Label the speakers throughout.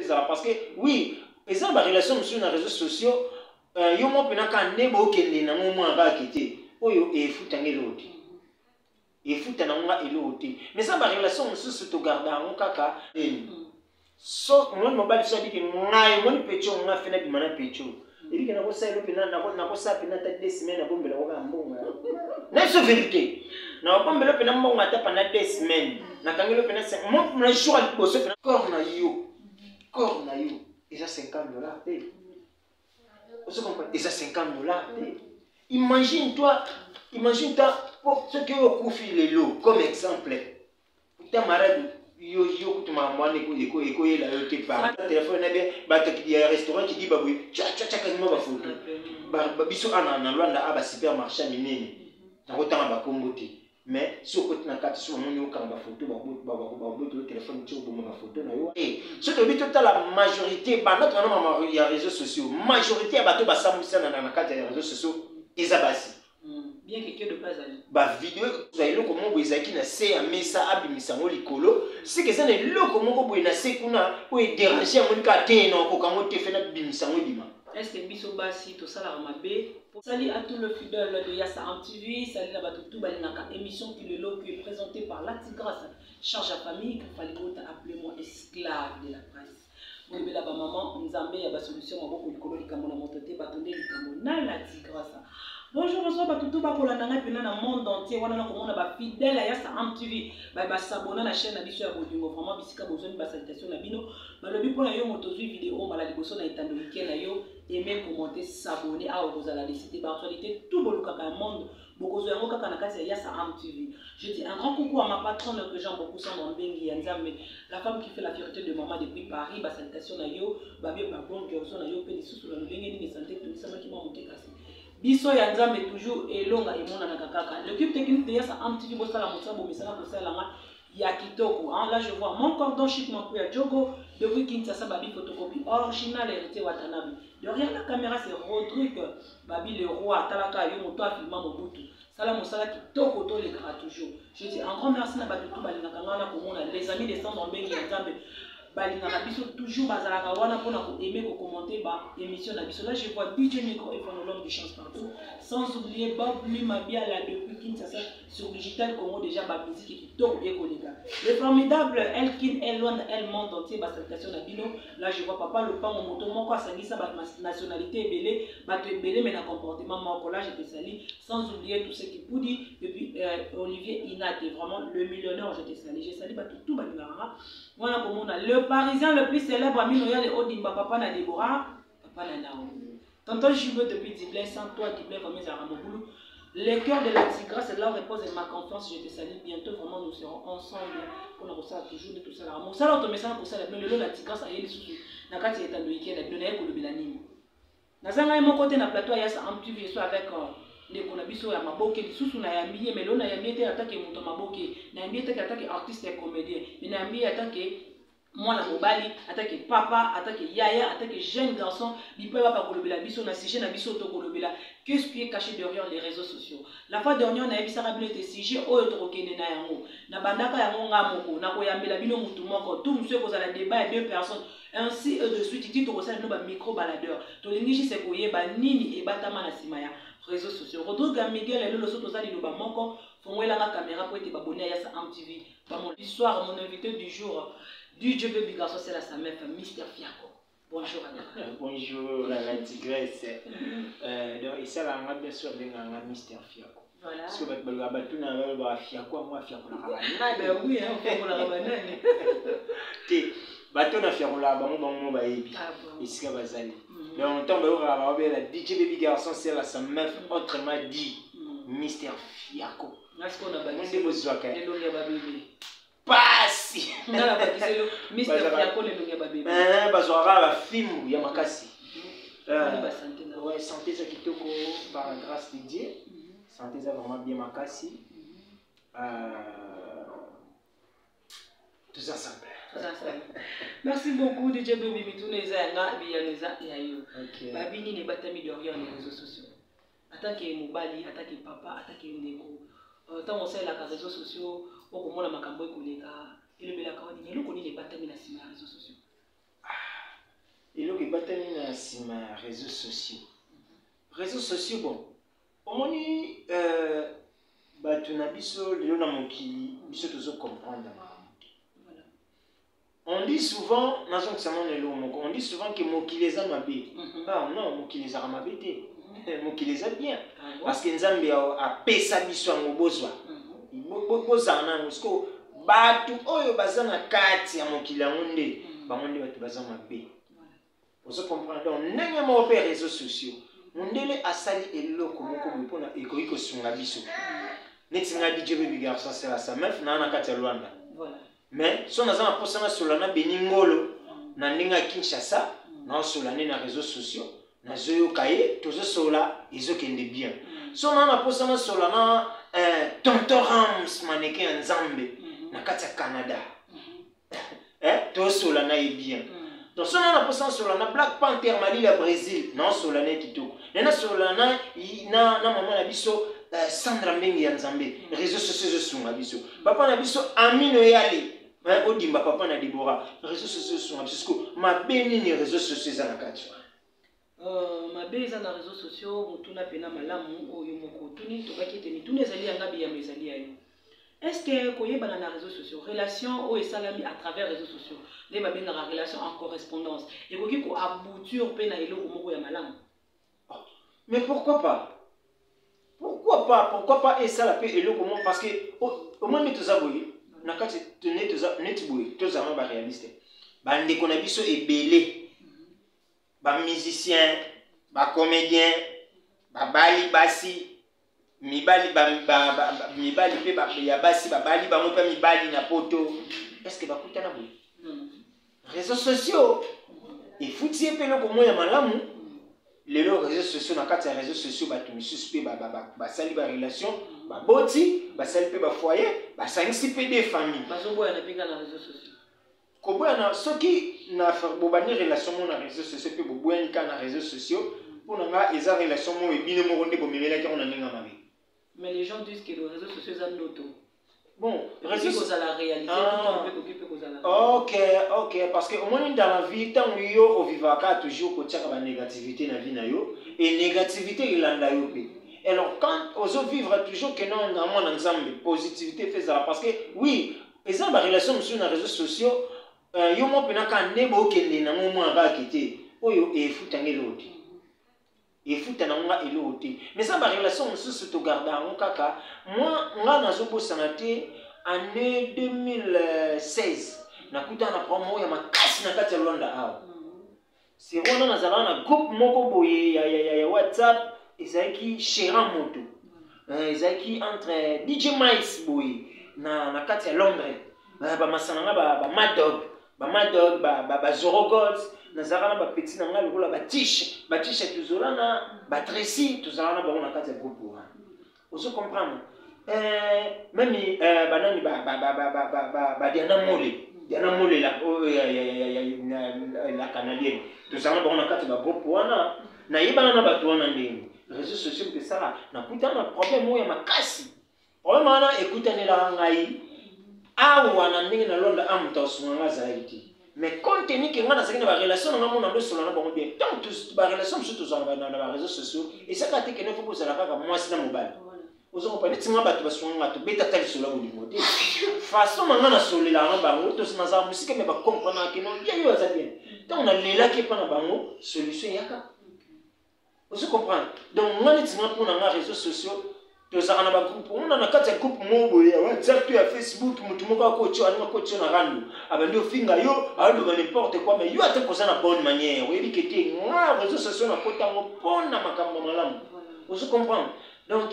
Speaker 1: ça parce que oui ils ont des relations sur les réseaux sociaux yo mo pena ka nebo okende na mo anga kité oyo e futanga eloti e futana nga eloti mais ça ba relation sur to garda ngo kaka so mon mobile so dit que ngai mon pecho nga fena bi mana pecho et que na ko sa elopena na ko sa pena ta 2 semaines na bombela ko ka mbonga na c'est vérité na bombela pena mbonga ta pendant 2 semaines na kangelo pena 5 mon na jour à poser corps na yo et ça $50 vous comprenez et ça $50 imagine toi pour ce que vous couvez les lots comme exemple ta malade yo kutu mamane ko yela yo te par téléphone na bien ba ta ki restaurant qui dit ba oui cha kanima ba photo ba biso ana Rwanda aba supermarché minene na ko tanga ba kombote mais si ko na kati so moni o kanga photo ba téléphone ti o bo ma photo na yo ce que bito ta la majorité ba notre na ya réseaux sociaux majorité ya bato ba samusa na kati ya réseaux sociaux ezabasi
Speaker 2: bien que de pas aller
Speaker 1: ba vidéo vous avez le comment vous ezaki na se ya mesa abimisa ngo likolo c'est que ça ne le comment vous na se kuna o déranger mon ka te na ko kango te fena bimisa ngo bima
Speaker 2: est-ce que biso basi to sala mabe salut à tout le fidèle de Yassa TV salut la batutu balinaka émission qui est présentée par la Tigresse charge à famille qu'il fallait appeler moi esclave de la presse oui mais là ba maman nzambe ya ba solution maboko likolo likambo na motote batonde likambo na la Tigresse. Bonjour, bonsoir, tout le monde dans le monde entier. On a fidèle à Yassa TV. On s'abonner à la chaîne Abissu Abodingo. Vraiment, bisika besoin de salutation Nabino. Le but pour la vidéo, la vidéo na itando week-end yo, aimer, commenter, s'abonner à vous à la décider par actualité tout le monde. Beaucoup de gens qui Yassa TV. Je dis un grand coucou à ma patronne que j'aime beaucoup, Sandra Mbengi Yanzame, la femme qui fait la fierté de maman depuis Paris. Salutation na yo, babio babon que on a yo pe sous la Mbengi ni santé tout ça qui m'a monté cassé. Biso ya nzambe toujours elonga emona na kaka. L'équipe technique de Yassa TV bosala mosabo misala kosala nga ya kitoko. Là je vois mon cordon chic mon ya Jogo depuis Kinshasa babi photocopie original hérité Watanabe. Derrière la caméra c'est Rodrigue babi le roi talaka yo moto a filmé Mobutu. Sala mosala kitoko to les gras toujours. Je dis un grand merci na batutu balingaka ngana komona les amis des Sandra Mbengi ya nzambe. Balingaka biso toujours bazalaka wana pona ko aimer ko commenter ba émission na biso. Là je vois DJ Micro et Phonologue de chance partout sans oublier Bob Lumabia là depuis Kinshasa sur digital Congo déjà ba musique qui top et kolega. Le formidable Elkin Elwan El monde entier ba salutation na bino. Là je vois papa le pan mon moto moko asangisa ba nationalité belé ba to belé mais na comportement moko là je te salue sans oublier tous ceux qui poudi depuis Olivier Inate vraiment le millionnaire je te salue. Je salue ba tout balingara. Voilà comment on a le Parisien le plus célèbre, Aminoya de Odimba, papa na Déborah, papa na Nao. Tonton Jubo depuis Diblé, sans toi Diblé, comme ça Ramoboulou. Le cœur de la Tigresse, là où repose ma confiance, je te salue. Bientôt, vraiment, nous serons ensemble pour nous recevoir toujours de tout ça. Mon salon, ton message pour ça, mais le la Tigresse a eu les sous. Nakati est en week-end, la billonnaire pour le bilanime. Nazanga mon côté, na plateau, il y a ça, un petit peu avec. Ndeko na biso ya maboke lisusu na yambiye mais lona yambiye te atake moto maboke na yambiye te atake artiste et comédien mais na yambiye atake mwana mobali atake papa atake yaya atake jeune garçon bipa ba kolobela biso na sujet na biso to kolobela qu'est-ce qui est caché derrière les réseaux sociaux. La fois dernière na yebisaka bino te sujet oyo to kokende na yango na bandaka yango ngamoko na koyambela bino mutu moko tout monsieur kozala débat et deux personnes ainsi de suite tito kosala no ba micro baladeur to lingishi se koyeba nini ebatama na simaya réseaux sociaux. Rodrigue Miguel et le soto zali loba moko fongwela la caméra pour être abonné à Yassa TV. Mon histoire mon invité du jour du Dieu Baby Garçon c'est la sa meuf Mister Fiako. Bonjour Anna.
Speaker 1: Bonjour la Tigresse. Donc ici là on a bien sûr un Mister Fiako. Voilà. Parce que tu n'as pas Fiako moi Fiako la rabana.
Speaker 2: Ben oui hein Fiako la rabana.
Speaker 1: Té bateau na Fiako la bango bango ba yebi. Ici ka bazali. Donc, tant que la DJ Baby Garçon, c'est la sa meuf, autrement dit, Mister Fiako.
Speaker 2: Est-ce qu'on a bâti
Speaker 1: le
Speaker 2: long ya bébé?
Speaker 1: Pas si!
Speaker 2: On a bâti le Mister Fiako, le long ya bébé.
Speaker 1: Parce qu'on a un film, Yamakasi.
Speaker 2: Ouais,
Speaker 1: santé, ça qui te par la grâce de Dieu. Santé, ça vraiment bien Makasi. Tout ça simple.
Speaker 2: Merci beaucoup DJ Baby Mituneza nga biyaneza yayo. Babini ne batami derrière les réseaux sociaux. Attaquer mobali, attaquer papa, attaquer ndeko. Tant on sait la réseaux sociaux, on komona makambo ekoleka, elobela ka wani loko ni ne batami na sima réseaux sociaux.
Speaker 1: ebatani na sima ya réseaux sociaux. Réseaux sociaux bon. Omoni bato na biso lelo na mokili biso tozo comprendre. On dit souvent, on dit souvent que mokili eza mabe. Ah non, mokili eza mabe te. Mokili eza bien. Parce que Nzambe a pesa biso ngo bozwa. Boza na ngo bato oyo baza na kati ya mokili ngonde, bangonde bato baza mabe. Vous comprenez donc ndenge mo pe réseaux sociaux. Mondele asali eloko moko mpona ekoiko sunga biso. Neti nga DJ Baby Garçon c'est sa meuf na kati ya Luanda. Voilà. Mais si on a un poste sur la Beningolo, na ndinga Kinshasa, na solane na réseaux sociaux, na zoyo kaye, tous cela ils ont qu'un bien. Si on a un poste sur la Tonton Rams mannequin Nzambe, na kati ya Canada. Tous cela na bien. Donc si on a un poste sur la Black Panther Mali la Brésil, na solane kitoko. Na solana na maman na biso Sandra Mbengi ya Nzambe, réseaux sociaux sont na biso. Papa na biso Amino Yali. Odimba papa na Deborah, réseaux sociaux sont absco. Ma béni ni réseaux sociaux za nakati.
Speaker 2: Ma béza na réseaux sociaux, mutuna pena malamu oyo moko tuni to bakete ni tuni ezali ngabi ya mezali ayo. Est-ce que koyeba na réseaux sociaux, relation o esalami à travers réseaux sociaux, les ba benga relation en correspondance. Et koki ko aboutir pena eloko moko ya malamu.
Speaker 1: Mais pourquoi pas? Pourquoi pas et ça la paix eloko moko parce que au moins nous tous nakati netiboué tous amants ba réaliste bande qu'on a biso ebélé ba musicien ba comédien ba bali basi mibali mibali pe ba ya basi ba bali ba mo pe mibali na poto est-ce que ba kutana boy réseaux sociaux il faut tirer pe loko moya malamu les réseaux sociaux nakati ya réseaux sociaux ba tu suspect ba sali ba relation ba boti ba sali pe ba foyer ba sangisi pe des familles
Speaker 2: bazoboya na pinga na réseaux sociaux
Speaker 1: ko boya na soki na bobani relation mo na réseaux sociaux pe boboya ni na réseaux sociaux pour nga eza relation mo ebine mo ronde bomemela ki on ndinga mabe
Speaker 2: mais les gens disent que les réseaux sociaux sont d'auto
Speaker 1: bon
Speaker 2: réseaux sociaux la réalité
Speaker 1: OK parce que au moins dans la vie tant yo au vivaka toujours ko tchaka ba négativité na vie na yo et négativité ilanda yo pe. Alors quand on vivre toujours que non dans mon ensemble positivité fait ça parce que oui ils ont des relations sur les réseaux sociaux yo mo pena ka nebo kende na mo anga kité oyo e futangelo ti e futana nga eloti mais ça ba relation sur to garda en kaka moi nga nazo bosana te année 2016 nakuta na promo ya makasi na kati ya Luanda awa c'est wana nazala na groupe moko boye ya WhatsApp ezaki Sheran Moto ezaki entre DJ Mice boy na kati ya Londres ba masana ba Mad Dog ba Zoro Gods nazala na ba petit na nga lokola ba tiche tuzala na ba Tracy tuzala na ba na kati ya groupe wana ozo comprendre même banani ba Diana Mole la canadienne tuzala ba na kati ba groupe wana na yebana na bato wana ndenge réseaux sociaux que ça na putain na problème ya makasi problème wana ekutanela ngai awa na ndenge na londa amuta osunga zaidi mais compte tenu que ngana sakina ba relation na mona ndo solo na bango bien tant tous ba relation surtout dans ba réseaux sociaux et ça ka te que ne faut poser la kaka mwasi na mobali ozo ko pete tinga bato basunga to beta tali solo mu limote façon ngana solela na bango to sina za musike me ba comprendre que non yo za bien tant on a lela ke pa na bango solution yaka. Vous comprenez? Donc, moi, je suis pour les réseaux sociaux. Nous avons un groupe. On a un groupe mobile. WhatsApp, Facebook, tout le monde a coaché, on a coaché na randu. Abandi ofinga yo, alo n'importe quoi, mais yo a te posé na bonne manière. Vous voyez que les réseaux sociaux na kota mo pona makambo malamu. Vous comprenez? Donc,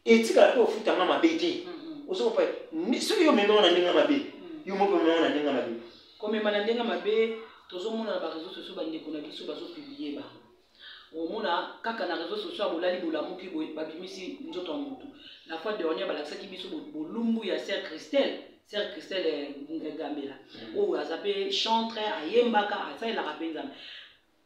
Speaker 1: etika ko futa na mabeti. Vous comprenez? Si yo meno na ndinga mabe, yo mo meno na ndinga mabe.
Speaker 2: Comme na ndinga mabe, tozo mona ba réseaux sociaux ba ndeko na biso bazo publier ba. Omona kaka na réseaux sociaux bolali bolamuki babimisi nzoto mutu la fois dernière balakisaki biso bolumbu ya Sœur Christelle Gambela o azape chantre ayembaka asalela kapenza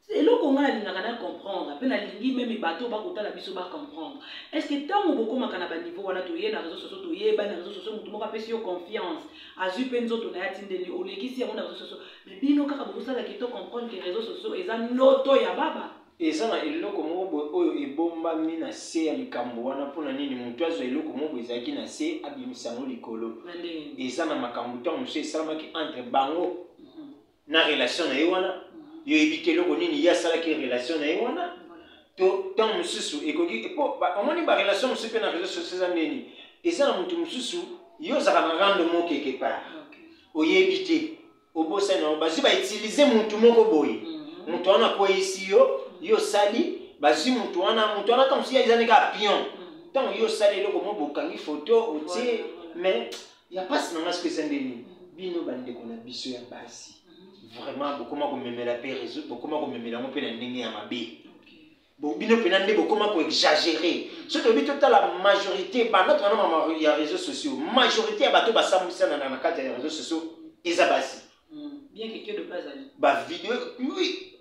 Speaker 2: Et là, on a dit comprendre. Après, la ligne, même les bateaux, pas la biso, pas comprendre. Est-ce que tant que beaucoup de niveau, on a trouvé dans les réseaux sociaux, les réseaux sociaux, tout le monde a fait confiance. À Zupenzo, on a atteint on est ici, on a réseaux sociaux. Mais bien, on a beaucoup ça qui te comprendre que les réseaux sociaux, ils ont noto ya baba.
Speaker 1: Et ça, il y a comme et bomba mina se alikambo wana pona nini mutu azo eloko moko ezaki na se abimisango likolo. Et ça na makambo tant monsieur salamaki entre bango na relation na yewana. Yo éviter le nini ya sala ki relation na yewana. To tant mususu ekoki po omoni ba relation mususu pe na réseaux sociaux za nini. Et ça na mutu mususu yo zaka na rendre mo quelque part. Oyebite obosa na bazi ba utiliser mutu moko boye. Mutu wana ko ici yo sali bazi mutu wana comme si ils ka pion. Tant yo sali le comme bokangi photo oti mais il y a pas seulement ce que c'est ndeni. Bino bande ko na biso ya basi. Vraiment beaucoup ma comme la paix réseau beaucoup ma comme la mo pe na ndenge ya mabe. Bon bino pe na ndé beaucoup ma ko exagérer. Ce que bito la majorité ba notre wana il y a réseaux sociaux. Majorité ya bato ba samisa na kati ya réseaux sociaux ezabasi.
Speaker 2: Bien que de base ali.
Speaker 1: Ba vidéo oui.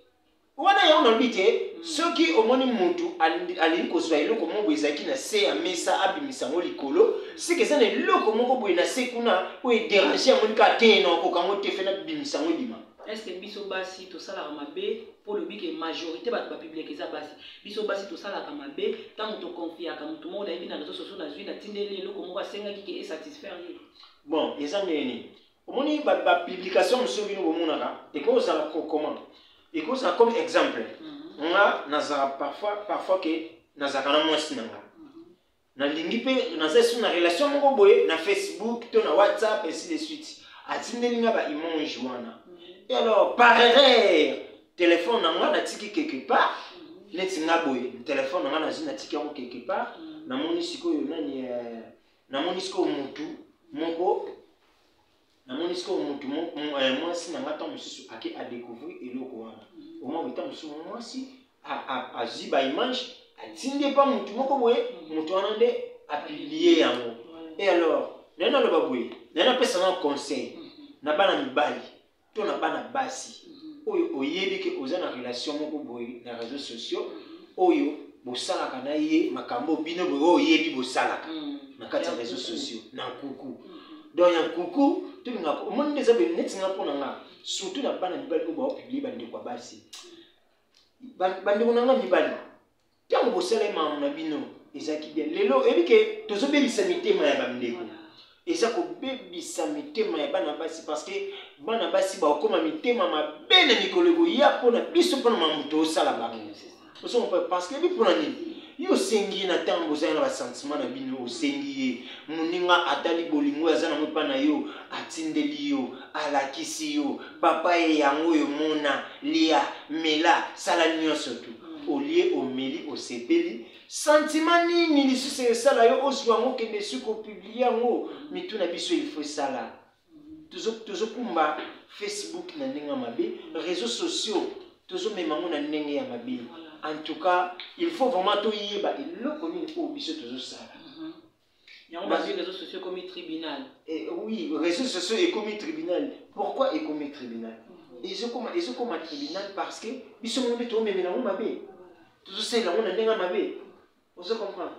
Speaker 1: Wana ya on bité ceux qui au moni mutu ali ko soyelo ko mo bezaki na se ya mesa abimisa ngo likolo c'est que ça ne loko moko boye na se kuna o déranger mo ka teno ko kango te fena bimisa ngo dima.
Speaker 2: Est-ce que biso basi to sala mabe pour le but que majorité ba publier que ça basi biso basi to sala mabe tant to confia ka mutu mo na ibi na réseaux sociaux na zui na tindeli loko mo basenga ki est satisfaire.
Speaker 1: Bon eza nini omoni ba publication monsieur bino bomonaka et ko ça comment et ko ça comme exemple nga nazara parfois que nazaka na mwasi nanga na lingi pe na zesu na relation moko boye na Facebook to na WhatsApp et ainsi de suite atindeli nga ba emoji wana. Et alors, par erreur, téléphone n'a tiki quelque part, net n'a boy, téléphone n'a tiki quelque part, n'a mon isco nani, n'a mon isco mutu, moko, n'a mon isco mutu, moi si n'a pas monsieur à découvrir et le coin. Au moins, étant sur moi si, à ziba image, à tinde pas mutu, moko boy, mutu anande, à publier un mot. Et alors, n'a le baboué, n'a pas ça un conseil, n'a pas la mibali. On n'a pas de basi. Oyo oyebi ke oza na relation moko boye na réseaux sociaux. Oyo bosala kana ye makambo bino boye oyebi bosala na kati ya réseaux sociaux na kuku. Donc ya kuku to nga o monde za be net nga pona nga surtout na bana mibali ko ba publier bande kwa basi. Bande ko nga mibali. Tango bosala ma na bino ezaki bien. Lelo ebi ke tozo be bisamité ma ya bamndeko. Et ça ko bebisa mitema ya bana basi parce que bana basi ba okoma mitema mabene mikolego ya pona biso pona mamuto sala bango. Parce que bi pona ni yo sengi na tango za na ba sentiment na bino osengi muninga atali bolingo ya zana mopa na yo atindeli yo alakisi yo papa e yango yo mona lia mela sala nyonso tu olie omeli osepeli sentiment nini lisusu esala yo ozwa ngo kende suko publier ngo mitu na biso il faut sala tozo kumba Facebook na ndenge mabe réseaux sociaux tozo memango na ndenge ya mabe. En tout cas il faut vraiment to yeba eloko nini ko biso tozo sala.
Speaker 2: On va dire les réseaux sociaux comme tribunal.
Speaker 1: Oui, les réseaux sociaux et comme tribunal. Pourquoi et comme tribunal? Ils ont comme tribunal parce que ils sont montés au même moment mabe. Tout ça là on a ndenge mabe. Vous comprenez?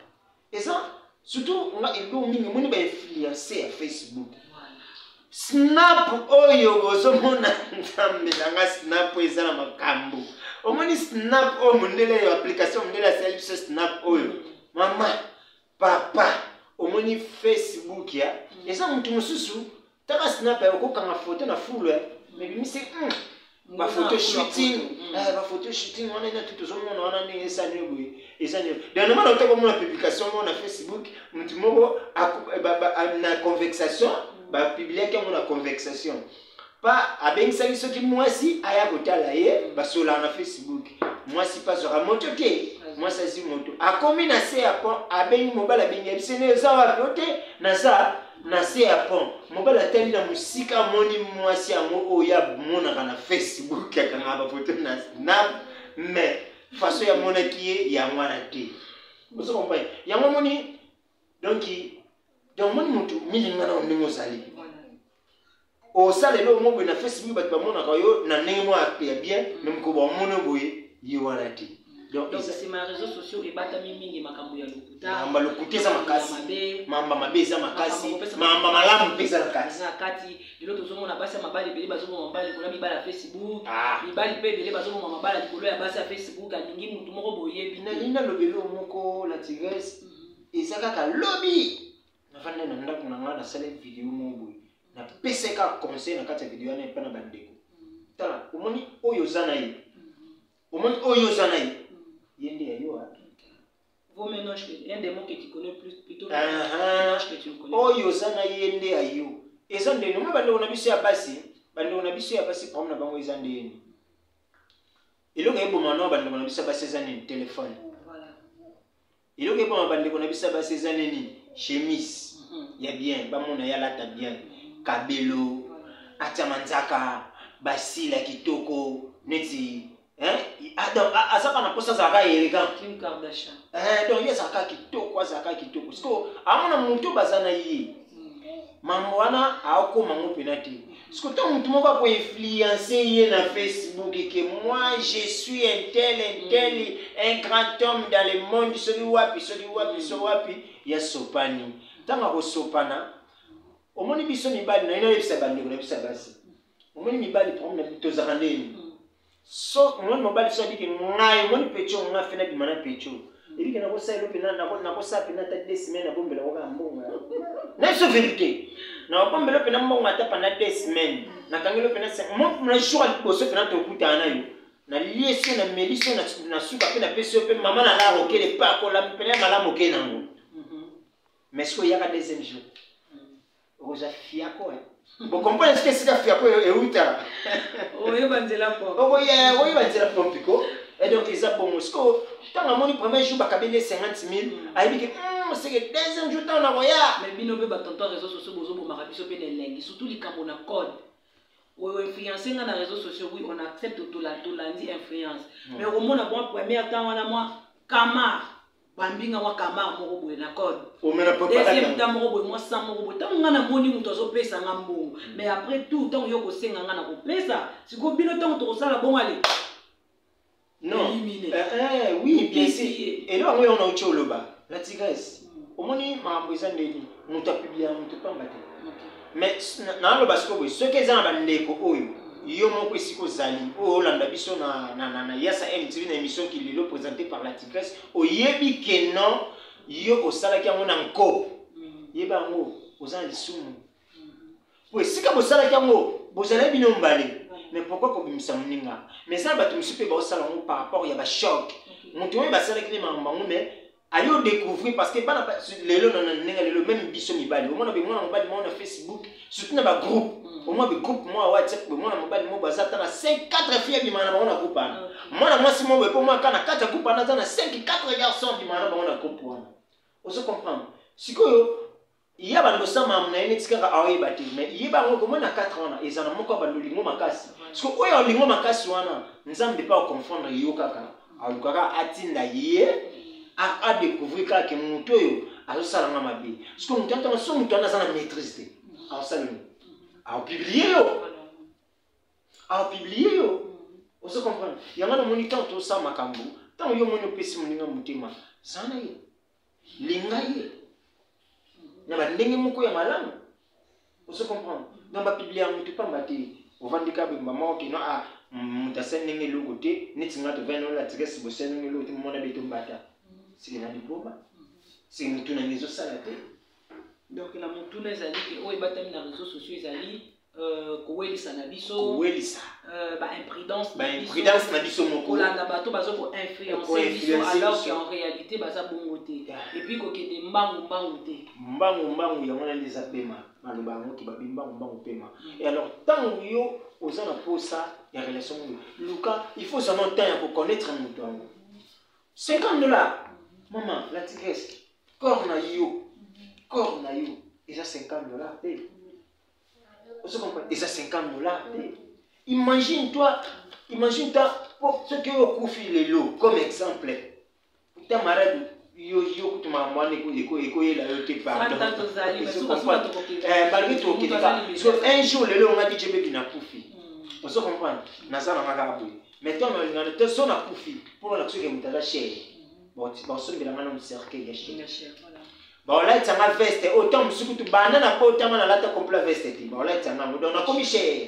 Speaker 1: Et ça, surtout, on a influencé à Facebook. Snap, oyo, ozomona ndambelanga snap ezala makambo. Omoni snap o mondele yo application mondele self snap oyo. Mama, papa, omoni Facebook ya. Eza mutu mususu, taka snap ya okokanga photo na full mais bimisi ba photo shooting, ba photo shooting on a tout ozomona wana ndenge esani boye. Dernièrement, on a fait une publication sur Facebook, na conversation, publier comme une conversation. Pas avec ça, ce qui moi si aya kotala ye, sur la Facebook. Moi si pas sur la moto moi ça c'est moto. A combien na c'est à pont, avec mobile avec une scène ça va flotter, na ça, na c'est à pont. Mobile a tellement de musique à moni moi si à moi oya mona na Facebook ya kana ba photo na snap, mais façon ya mona qui est ya mwana te. Vous comprenez? Ya moni donc moni mutu milinga na ndimo zali. au sale lo mo na Facebook ba ba mona ko yo na ndenge mo ya bien même ko ba mona boye yo wana ti
Speaker 2: donc c'est ma réseaux sociaux et batami mingi makambo ya lokuta
Speaker 1: mamba lokuta za makasi mamba mabeza makasi mamba malamu pesa
Speaker 2: nakati lelo tozomona basi mabali bele bazomona mabali kola mibala Facebook mibali pe bele bazomona mabala likolo ya basi ya Facebook alingi mutu moko boye bina
Speaker 1: nina lobelo moko la tigresse ezaka ka lobby na fanda na ndako na ngana sala vidéo mo boye na peseka conseil na kati ya vidéo na pana bandeko tala omoni oyo zana yi omoni oyo zana yi yende ya yo
Speaker 2: vos ménages un des mots que tu connais plutôt ménages que tu connais
Speaker 1: oyo zana yende ya yo ezande no bando na biso ya basi bando na biso ya basi prom na bango ezande yende elonga ebo mano bando na biso ya basi ezande téléphone voilà elonga ebo bando na biso ya basi ezande ni chemise ya bien ba mona ya lata bien kabelo atamanzaka basila kitoko neti donc asaka na posa zaka élégant
Speaker 2: Kim Kardashian
Speaker 1: donc yes aka kitoko siko amona muntu bazana yi mambo wana akoma ngo penati siko to muntu moko ko influencer ye na Facebook que moi je suis un tel un grand homme dans le monde celui wapi ya sopani tanga ko sopana omoni biso mibali na ina yebisa bandeko na bisa basi omoni mibali problème na bito zakandeni so mon mobile so dit que ngai mon pecho nga fena bi mana pecho ebi ke na ko sa elo pena na ko sa pena ta 2 semaines na bombela ko ka mbonga na so vérité na bombela pena mbonga ta pendant 2 semaines na kangelo pena 5 mon na jour al poso pena to kuta na yo na lieso na meliso na suka pena peso pe mama na la rokele pa ko la pena mala moke nango mais so ya ka deuxième jour oza fiako vous comprenez ce que c'est la fiako et outa
Speaker 2: oyo banzela po
Speaker 1: oyo banzela po piko et donc ils a bon mosco tant amoni premier jour bakabele 50,000 ayebi que c'est que deuxième jour tant na roya
Speaker 2: mais bino be batonto réseaux sociaux bozo bo marabiso pe de lengi surtout les camona code ou influencer na réseaux sociaux oui on accepte tout la dit influence mais au moins bon premier temps wana moi kama bambinga wa kama moko boye na code deuxième temps moko boye moi sans moko boye tant ngana moni muto zo pesa ngambongo mais après tout tant yo ko senga ngana ko pesa siko bino tant to sala bon aller
Speaker 1: non oui bien sûr et là on a autre loba la tigresse omoni mambo ezandeli muto publier muto pambate mais na loba siko boye ce que za bandeko oyo yo moko esiko zali o landa biso na yasa MTV na émission qui lilo présenté par la tigresse oyebi que non yo osala ki amona nko yeba ngo ozana lisumu po esika bosala ki ngo bozala bino mbale mais pourquoi ko bimisa muninga mais ça bato misupe ba osala ngo par rapport ya ba choc mutu we basala ki mambangu mais ayo découvrir parce que bana lelo na nenga lelo même biso mibali omona be mona mobali mona Facebook surtout na ba groupe au moins be groupe moi WhatsApp be mona mobali mo bazata na 5 4 filles bi mana ba mona groupe ana mona moi si mo be po moi kana 4 groupe ana na 5 4 garçons bi mana ba mona groupe wana on se comprend sikoyo iya ba ndosama mna ene tikanga awe bati mais yeba ngo ko mona 4 wana ezana moko ba lolingo makasi siko oyo lolingo makasi wana nzambe pas confondre yo kaka alukaka atinda ye a découvrir que muto yo azosala nga mabe parce que muto ntanga so muto ana sana maîtrise a osala a publier yo on se comprend yanga na moni tant to sa makambo tant yo moni pesi muninga mutima sana ye linga ye na ba ndenge moko ya malamu on se comprend donc ba publier muto pambati ovandika be mama ki no a mutasendenge logote netinga to veno la tigesi bo sendenge logote mona beto mbata c'est un diplôme c'est une tourne maison salate
Speaker 2: donc la montuna ezali que o ebatami na réseaux sociaux ezali kowelisa na biso
Speaker 1: kowelisa
Speaker 2: ba imprudence
Speaker 1: na biso moko
Speaker 2: kolanda bato bazo ko influencer biso alors que en réalité baza bongo te et puis ko kende mbangu
Speaker 1: yango na les apema maloba ngo ki babi mbangu pema et alors tant yo ozana posa ya relation Luka il faut seulement temps pour connaître muto wango $50 maman la tigresse corps na yo et ça $50 on se comprend et ça $50 imagine toi pour ce que au kufi les lots comme exemple ta marade yo kutuma mwana eko yela yo te pardon un jour lelo on a dit jebe bina kufi on se comprend na ça na maka boy mais toi on te son na kufi pour la que mutala cher bon so bila ngana mcercle ya cher ba la tanga veste autant msukutu bana na po tanga na lata complet veste ti ba la tanga donc na komi cher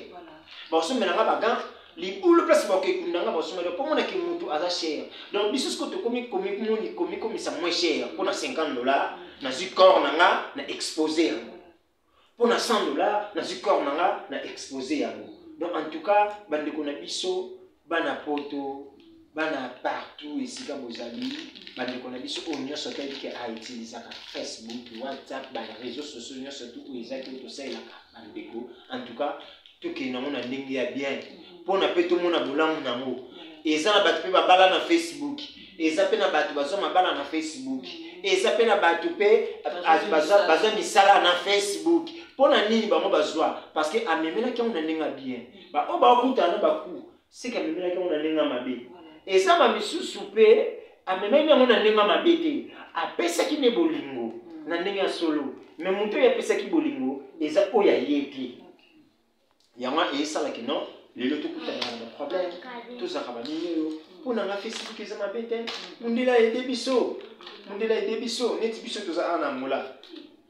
Speaker 1: ba so mbela ngaba gan li boule place ba ke kundanga ba so mbela pour mona ki mutu aza cher donc biso ko to komi ça moins cher pour na $50 na zu corps nanga na exposer pour na $100 na zu corps nanga na exposer yango donc en tout cas bande ko na biso bana poto bana partout ici comme vous avez bande ko na biso o nyonso ka ki a utiliser Facebook WhatsApp ba réseaux sociaux nyonso tout où ils ont tout ça là bande ko en tout cas tout qui na mona ndingi ya bien pour na pe tout mona bulamu na mo eza na batu pe babala na Facebook eza pe na batu bazo mabala na Facebook eza pe na batu pe bazo misala na Facebook pona nini bango bazwa parce que amemela ki on ndinga bien ba o ba okutana ba ku c'est que amemela ki on ndinga mabe eza ba misusu pe amemela ki on ndinga mabe te apesa ki ne bolingo na ndinga solo mais muto ya pesa ki bolingo eza oya yeti yama esala ki non lelo tukutana na problème tout ça ka ba nini pour na Facebook eza mabe te mundela ede biso neti biso toza ana mola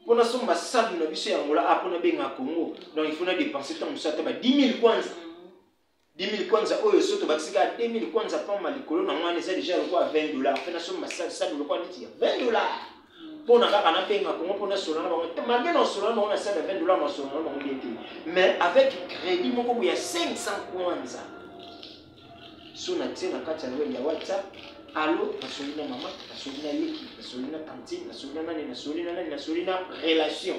Speaker 1: pour na somba sabu na biso ya mola apona benga Congo donc il faut na dépenser tant musata ba 10 000 kwanza 10 000 kwanza oyo soto bakisika 2 000 kwanza pa malikolo na mwana eza déjà lokwa $20 fait na somba sabu lokwa neti $20 pour na kaka na benga Congo pour na solana ba malgré na solana ba on a ça de $20 na solana ba ngeti mais avec crédit moko ya 500 kwanza so na tina kati ya WhatsApp allo nasolina mama nasolina leki nasolina tantine nasolina nani nasolina relation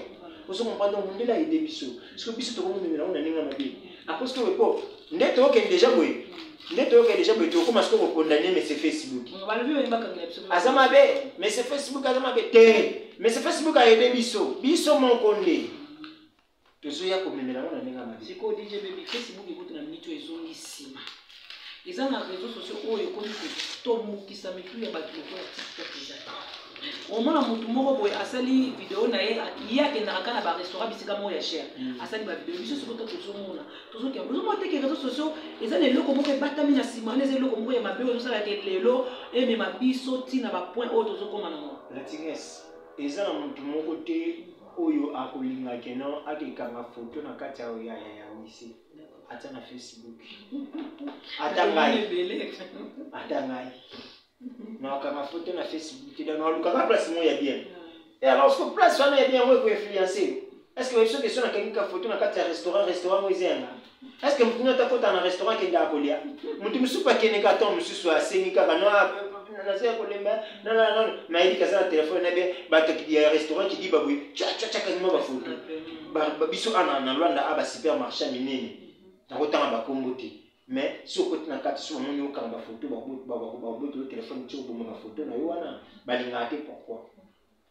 Speaker 1: oso comprendre mundela ide biso parce que biso to ko mumela on ninga mabe parce que ko ndeto ke déjà boy to ko masko ko condamner mais c'est Facebook azama be mais c'est Facebook azama be te mais c'est Facebook a aidé biso mon konde tozo ya ko mumela on ninga mabe
Speaker 2: siko DJ baby Facebook ikutu na minito ezongi sima eza na réseaux sociaux oyo ekomi kotomukisa mitu ya bato lokola TikTok eza omona mutu moko boye asali video na ye akendaka kaka na barestaurant bisika moko ya cher asali bavideo biso soko tozomona ozomona teke réseaux sociaux eza na eloko moko ebatami na nsima wana eza eloko moko ya mabe oyo tosalaka lelo emema biso ntina bapoint oyo tozokoma nango
Speaker 1: latinges eza na mutu moko te oyo akolingaka no akekanga foto na kati ya wisi ata na Facebook ata ngai na kama photo na Facebook ti dans le cas place mo ya bien et alors ce place wana ya bien moi ko influencer est-ce que wewe question na quelqu'un photo na kati ya restaurant moizenga est-ce que mtu nata photo na restaurant kenda akolia mtu msupa kene ka ton msusu asengi kaka no na zia kolemba non maili kaza na téléphone na bien ba to ya restaurant qui dit babui cha kanima ba photo ba biso ana na Rwanda aba supermarché minene takotanga bakombo te mais si okoti na kati so moni okanga photo baboto le téléphone ti oboma photo na yo wana balinga te pourquoi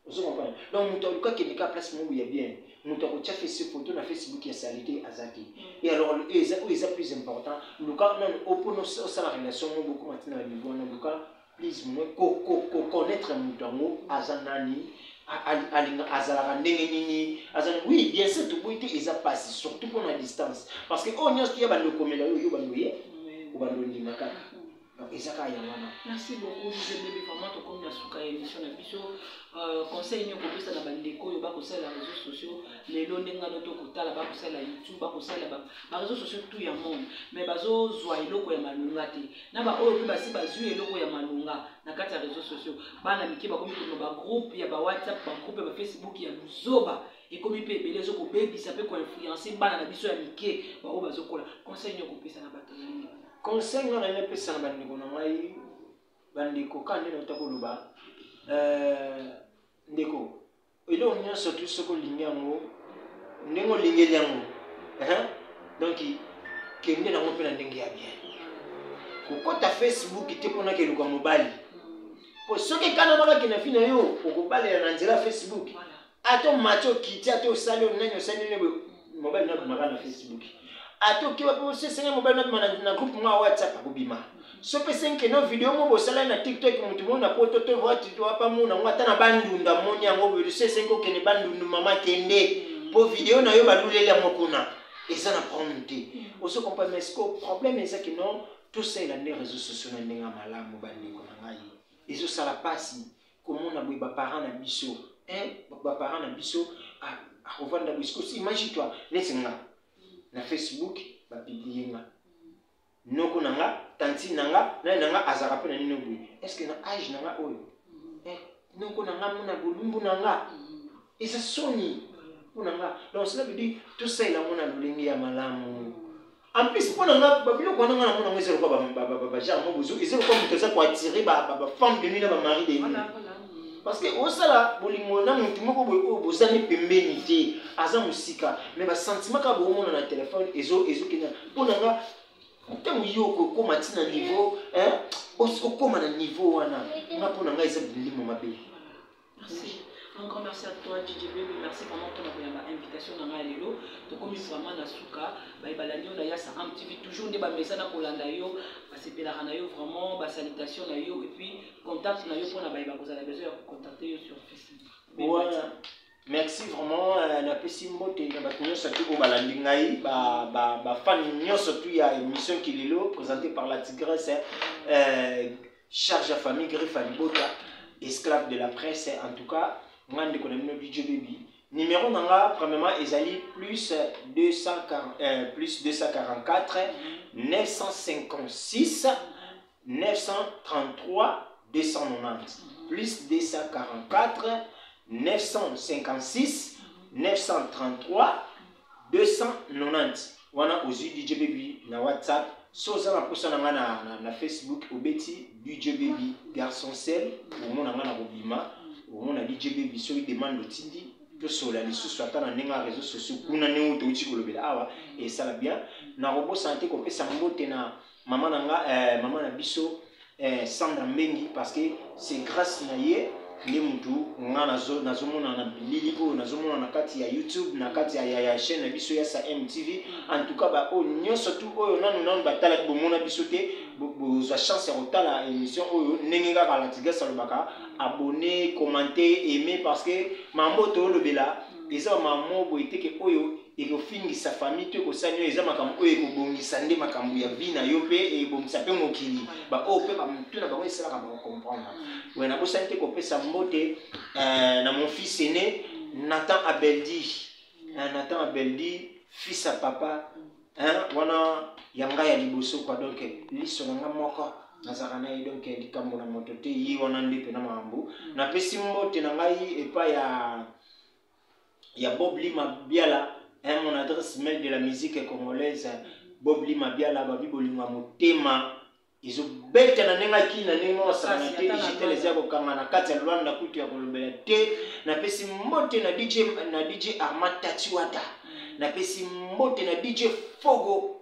Speaker 1: ozo comprendre donc muto luka ke nika place mo ya bien muto ko tia Facebook photo na Facebook ya salité azaki et alors eza plus important luka non opono ça la relation mo beaucoup matina na niveau na luka please mo ko connaître muto ngo azanani azalaka ndenge nini azana oui bien sûr tout boite eza passe surtout pour la distance parce que on nyos tu ya bando komela yo bando ye ou bando ni makaka donc ezaka ya wana.
Speaker 2: Merci beaucoup DJ Baby vraiment to comme na suka émission na biso conseil nyoko pesa na bandeko yo ba ko sala réseaux sociaux lelo ndenga noto kotala ba ko sala YouTube ba ko sala ba réseaux sociaux tout ya monde mais bazo zwa eloko ya malunga te na ba oyo ba si bazu eloko ya malunga na kati ya réseaux sociaux bana miki ba komi ko ba groupe ya ba WhatsApp ba groupe ba Facebook ya luzoba ekomi pe belezo ko bebisa pe ko influencer bana na biso ya mike ba o bazokola conseil nyoko pesa na bato mingi
Speaker 1: conseil ngana na pesa na bandeko na ngai bandeko kande na takoloba ndeko elo nyonso tu soko linyango ndengo lingeli yango donc kende na ngope na ndenge ya bien kokota Facebook te pona ke luka mobali po soki kana maka kina fina yo okobale na nzela Facebook ato macho kiti ato sali onanyo sali ne mobali na kumaka na Facebook atoki wa po sesenge mobile na groupe moi WhatsApp akobima so pe senke no video mo bosala na TikTok mutu mo na poto to voiti to apa mo na ngata na bandunda moni yango be sesenge okene bandundu mama kende po video na yo balulele mokuna eza na problème te oso comprendre mais ce problème c'est que non tout ça il a des réseaux sociaux na ndenga malamu bandeko na ngai ezo sala pasi comment na ba parents na biso ba parents na biso a revendre biso imagine toi nesinga na Facebook ba publier nga noko nanga tanti nanga na nanga azaka pe na nino bui est-ce que na âge nanga oyo noko nanga mona bolumbu nanga eza soni nanga donc cela veut dire tout ça il a mona lulingi ya malamu en plus pour nanga ba biloko nanga na mona ngezelo kwa ba genre mo buzu ezelo kwa muteza kwa attirer ba femme de nuit na ba mari de nuit parce que au sala bolingo na mutu moko boy o bozani pembeni te aza musika mais ba sentiment ka bo mona na téléphone ezo kenya pour nanga temu yoko koma tina niveau o koma na niveau wana nga pour nanga eza bilimo mabe.
Speaker 2: Merci. Encore merci à toi DJ Baby, merci vraiment pour l'invitation dans la lelo. To comme vraiment na suka, ba ibalanyo na ya sa MTV toujours des ba message na kolanda yo, ba sepela na yo vraiment, ba salutation na yo et puis contact na yo pour na ba iba kozala besoin de contacter yo sur Facebook.
Speaker 1: Voilà. Merci vraiment na pesi mbote na ba nyonso tu ko balandi ngai ba fan nyonso tu ya émission Kilelo présentée par la Tigresse charge à famille Griffe Libota esclave de la presse en tout cas. Ngande konamino DJ Baby numéro nanga premièrement ezali plus 244 956 933 290 plus 244 956 933 290 wana ozi DJ Baby na WhatsApp soza na posa nanga na Facebook obeti DJ Baby garçon sel omona nanga na bobima on a DJ Baby sur il demande tindi to sola les sous ata na nenga réseaux sociaux kuna nengo to uti kolobela awa et ça va bien na robo santé ko pesa mbote na maman nanga maman na biso Sandra Mbengi parce que c'est grâce na ye les mutu nga nazo mona na bilili ko nazo mona na kati ya YouTube na kati ya chaîne na biso ya sa MTV en tout cas ba o nyonso tu oyo nanu batala bo mona biso te bo za chance ya kotala émission oyo ndenge kaka la Tigresse alobaka abonner commenter aimer parce que mambo to lobela eza mambo boite ke oyo ekofingisa famille to ko sanyo eza makambo oyo ekobongisa nde makambo ya vie na yo pe e bongisa pe mokili ba o pe ba mtu na ba esala ka ba comprendre wena bo sante ko pesa mbote na mon fils aîné Nathan Abeldi fils à papa wana yanga ya liboso kwa donc liso nga moko nazaka na ye donc likambo na moto te yi wana nde pe na mambo na pesi mbote na ngai epa ya Bob Lima Biala mon adresse mail de la musique congolaise Bob Lima Biala babi bolinga motema izo beta na nenga kina nengo sana te digital ezia ko kanga na kati ya Rwanda kutu ya kolobela te na pesi mbote na DJ Armand Tatiwata na pesi mbote na DJ Fogo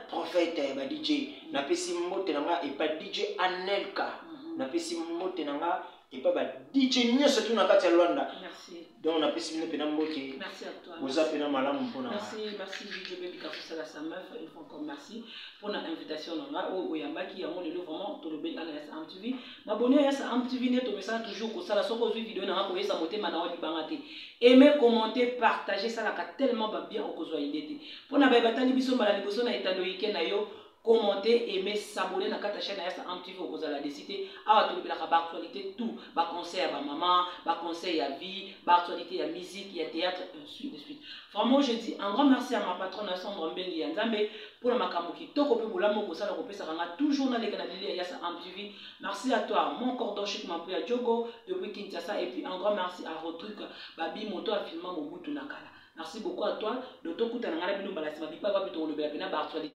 Speaker 1: prophète ba DJ na pesi mbote na nga epa DJ Anelka na pesi mbote na nga epa ba DJ nyonso tu na kati ya Rwanda.
Speaker 2: Merci.
Speaker 1: Donc on a pesi bino pena mbote.
Speaker 2: Merci à toi.
Speaker 1: Vous avez pena malamu mpona.
Speaker 2: Merci DJ Baby Kafusa la sa meuf une fois encore merci pour l'invitation na o yambaki ya mon vraiment to le ben na sa MTV m'abonner à sa MTV net to message toujours ko sala soko zu vidéo na ko yesa motema na wali bangate aimer commenter partager ça la ka tellement ba bien ko zo idée pour na ba batali biso mala liboso na etando weekend na yo commenter, aimer, s'abonner dans la chaîne à MTV au Kozala décider à tout le actualité tout, ba conseil à maman, ba conseil à vie, ba actualité à musique, il y a théâtre ainsi de suite. Vraiment je dis un grand merci à ma patronne Sandra Mbengi Nzambe pour la makamuki toko pe boulamo ko sala ko pesa kanga toujours dans les canaux ya sa MTV. Merci à toi mon cordon chic m'a pris à Djogo depuis Kinshasa et puis un grand merci à Rodrigue Babi Moto a filmé Mobutu Nakala. Merci beaucoup à toi de tout coup à la bino balasima bipa ba bito le bela ba actualité